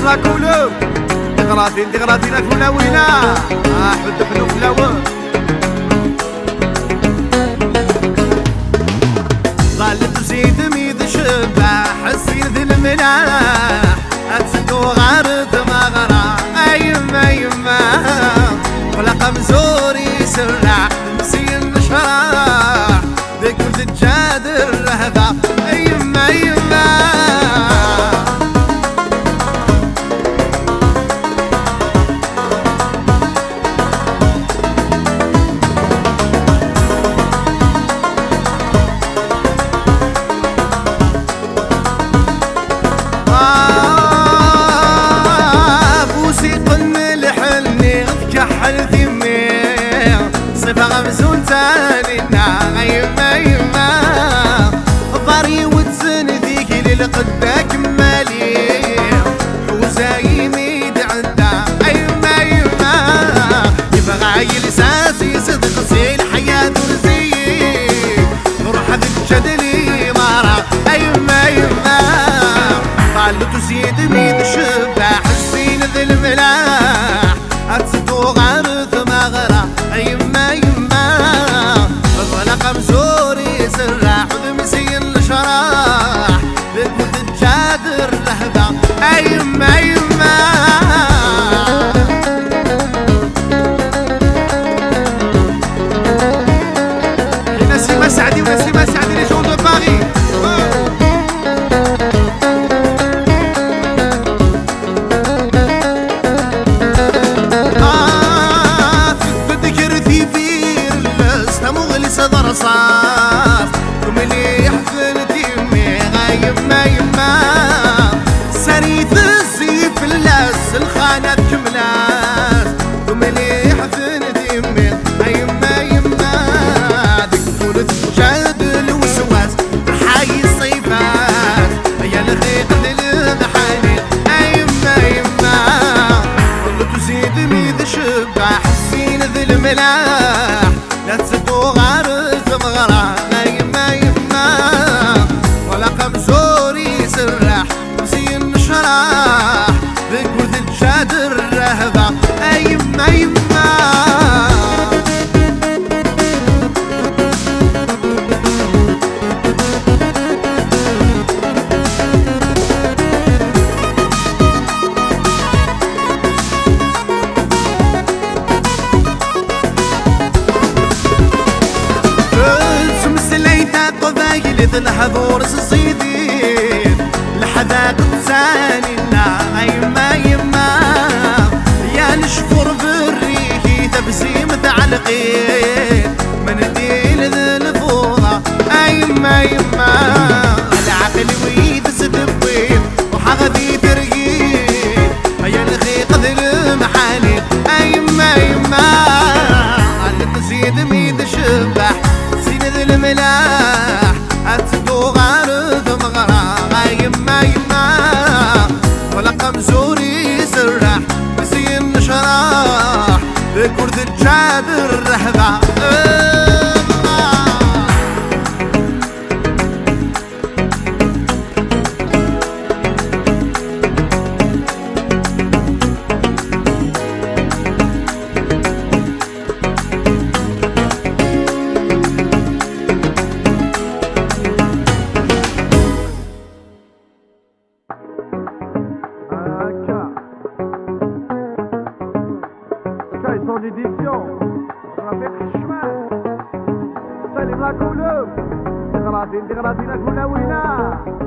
سلمها كولو دغراتي كولا وينا حد حلو فلاوة ظلت زيد ميد شبح حسين ذي الملاح أتسدو غارد مغرى أيما يما ولا قمزوري سرع مسين شراح ذيك تجاد الرهبة أيما يما غمزون تانينا يما يما ضاري وتزن ذيك للقداك مالي وزاي ميد عندا يما يما يبغى يلساسي صدق زي الحياة ورزيك روح هذيك جدلي مارا يما يما طالت زيد ميد شبح حسين ذي الملاح أتسدو غارث مغرى يما يما قمزوري سراح وذمسين الشراح بكل تجادر لهبة يما يما نسيمة سعدي ونسيمة سعدي لي جون دو باغي صدر صاف وملي حفلت يمي يما يما سريت السيف اللاس الخانات كملاس وملي حفلت يمي يما يما ديك طولت جاد الوسواس حي الصيفات يا الخيط للمحاني يما يما قلت زيد ميد شبح حسين ذي الملاح لا تسدو غارث مغرى يما يما ولا قمزوري سراح وزين شراح بقول الجادر الرهبة يما يما الحضور الصيدين لحذاك تسانينا يما يما يا نشفر بالريح تبسيم تعلقين من دين ذي الفوضى يما يما العقل ويد سدبين وحغذي ترقين يا الخيق ذي المحالي يما يما اللي تزيد ميد شبح زين ذي الملاح أتدو غارث مغرى يما يما ولا قمزوري سراح بزين شراح بكرد الجابر الرهبة son édition on a fait le chemin سلمها كولو دغراتي كولا وينا